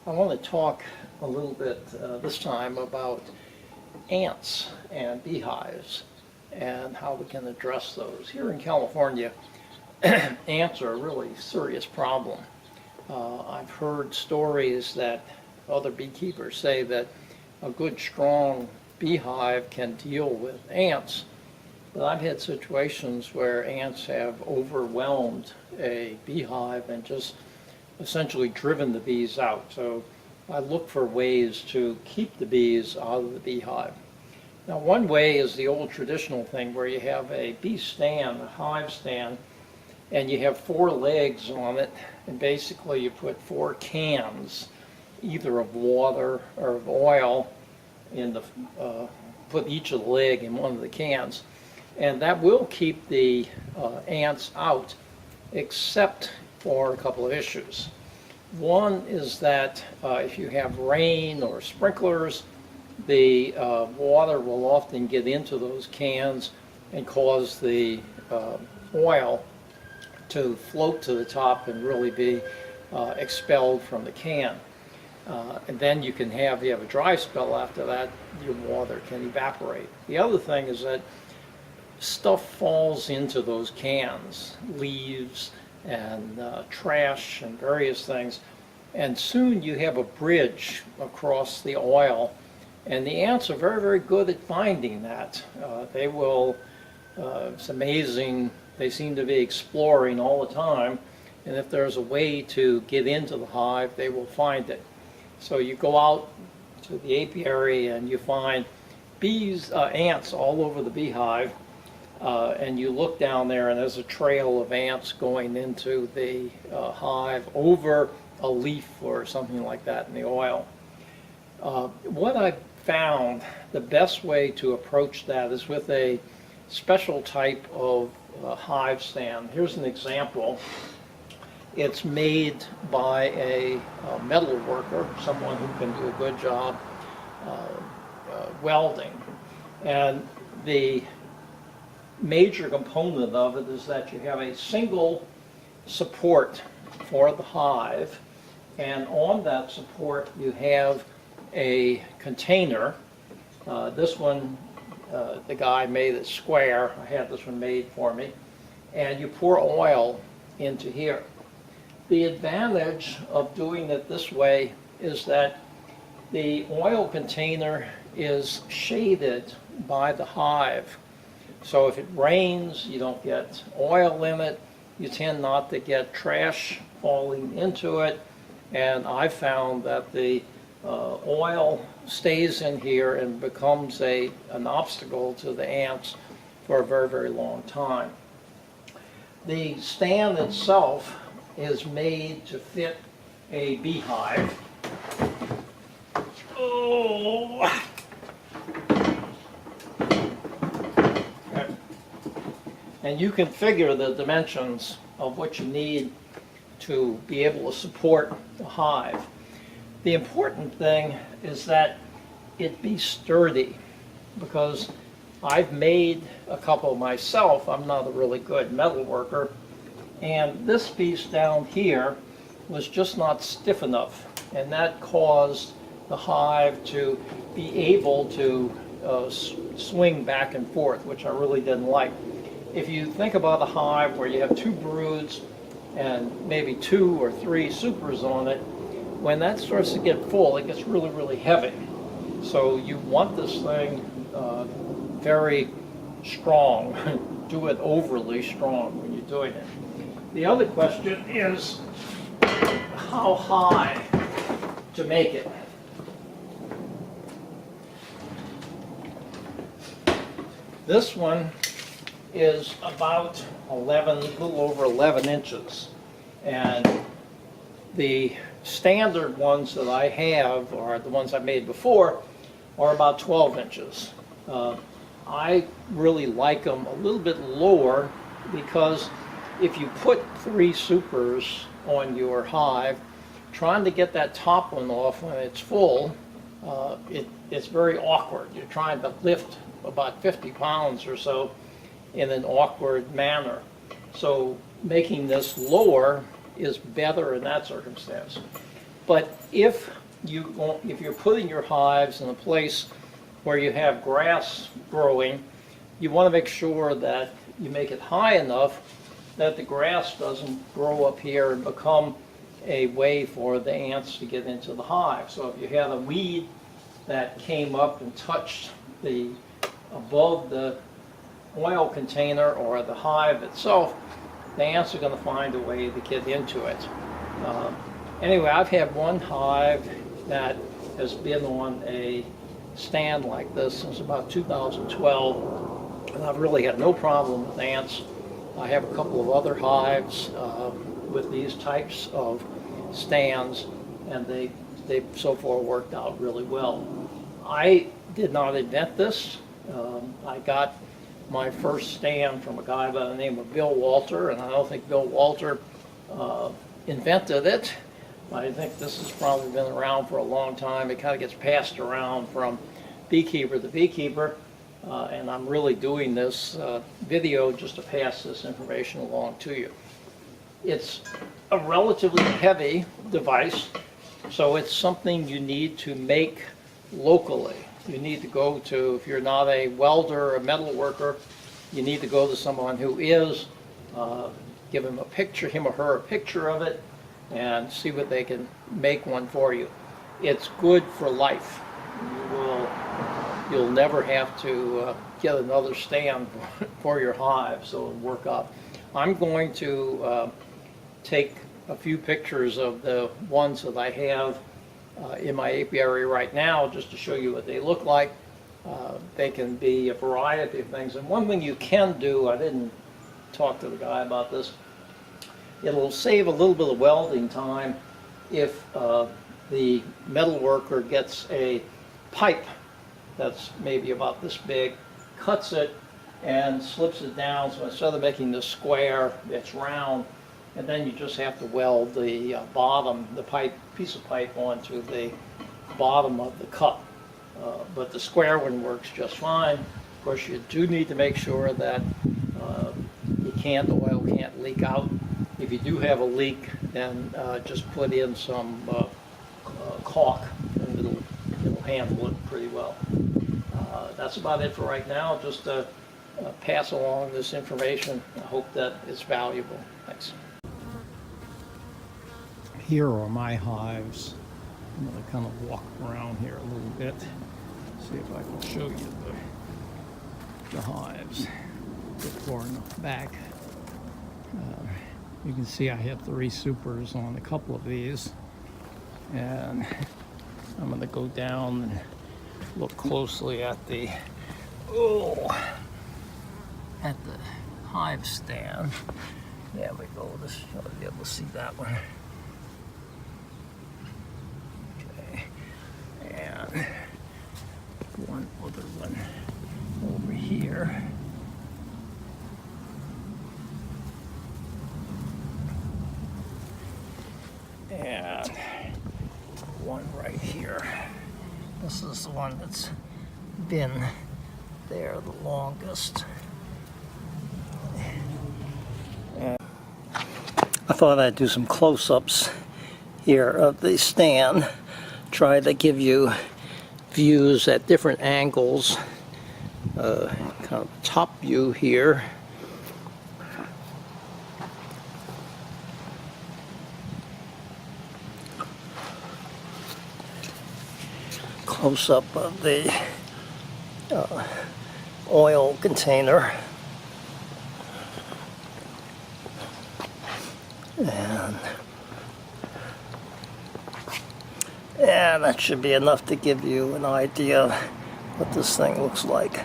I want to talk a little bit this time about ants and beehives and how we can address those. Here in California, ants are a really serious problem. I've heard stories that other beekeepers say that a good strong beehive can deal with ants, but I've had situations where ants have overwhelmed a beehive and just essentially driven the bees out. So I look for ways to keep the bees out of the beehive. Now, one way is the old traditional thing where you have a bee stand, a hive stand, and you have 4 legs on it, and basically you put 4 cans, either of water or of oil, in the put each of the leg in one of the cans, and that will keep the ants out, except for a couple of issues. One is that if you have rain or sprinklers, the water will often get into those cans and cause the oil to float to the top and really be expelled from the can. And then you have a dry spell after that, your water can evaporate. The other thing is that stuff falls into those cans, leaves and trash and various things, and soon you have a bridge across the oil, and the ants are very, very good at finding that. They will, it's amazing, they seem to be exploring all the time, and if there's a way to get into the hive, they will find it. So you go out to the apiary and you find ants all over the beehive, and you look down there and there's a trail of ants going into the hive over a leaf or something like that in the oil. What I found the best way to approach that is with a special type of hive stand. Here's an example. It's made by a metal worker, someone who can do a good job welding. And the major component of it is that you have a single support for the hive, and on that support you have a container. This one, the guy made it square. I had this one made for me. And you pour oil into here. The advantage of doing it this way is that the oil container is shaded by the hive. So if it rains, you don't get oil in it. You tend not to get trash falling into it. And I found that the oil stays in here and becomes an obstacle to the ants for a very, very long time. The stand itself is made to fit a beehive. Oh. Okay. And you can figure the dimensions of what you need to be able to support the hive. The important thing is that it be sturdy, because I've made a couple myself. I'm not a really good metal worker, and this piece down here was just not stiff enough, and that caused the hive to be able to swing back and forth, which I really didn't like. If you think about a hive where you have 2 broods and maybe 2 or 3 supers on it, when that starts to get full, it gets really, really heavy. So you want this thing very strong. Do it overly strong when you're doing it. The other question is how high to make it. This one is about 11, a little over 11 inches. And the standard ones that I have, or the ones I made before, are about 12 inches. I really like them a little bit lower, because if you put 3 supers on your hive, trying to get that top one off when it's full, it's very awkward. You're trying to lift about 50 pounds or so in an awkward manner. So making this lower is better in that circumstance. But if you're putting your hives in a place where you have grass growing, you want to make sure that you make it high enough that the grass doesn't grow up here and become a way for the ants to get into the hive. So if you had a weed that came up and touched above the oil container or the hive itself, the ants are going to find a way to get into it. Anyway, I've had one hive that has been on a stand like this since about 2012, and I've really had no problem with ants. I have a couple of other hives with these types of stands, and they've so far worked out really well. I did not invent this. I got my first stand from a guy by the name of Bill Walter, and I don't think Bill Walter invented it. I think this has probably been around for a long time. It kind of gets passed around from beekeeper to beekeeper, and I'm really doing this video just to pass this information along to you. It's a relatively heavy device, so it's something you need to make locally. You need to go to, if you're not a welder or a metal worker, you need to go to someone who is, give him or her a picture of it, and see what they can make one for you. It's good for life. You'll never have to get another stand for your hive, so it'll work out. I'm going to take a few pictures of the ones that I have in my apiary right now, just to show you what they look like. They can be a variety of things, and one thing you can do, I didn't talk to the guy about this, it'll save a little bit of welding time if the metal worker gets a pipe that's maybe about this big, cuts it and slips it down, so instead of making the square, it's round, and then you just have to weld the bottom, piece of pipe onto the bottom of the cup. But the square one works just fine. Of course, you do need to make sure that the oil can't leak out. If you do have a leak, then just put in some caulk, and it'll handle it pretty well. That's about it for right now. Just to pass along this information. I hope that it's valuable. Thanks. Here are my hives. I'm going to kind of walk around here a little bit, see if I can show you the hives. A bit far enough back. You can see I have 3 supers on a couple of these, and I'm going to go down and look closely at the Hive Stand. There we go. This you'll be able to see that one. Okay, and one other one over here. And one right here. This is the one that's been there the longest. And I thought I'd do some close-ups here of the stand, try to give you views at different angles. Kind of top view here. Close-up of the oil container, and that should be enough to give you an idea of what this thing looks like.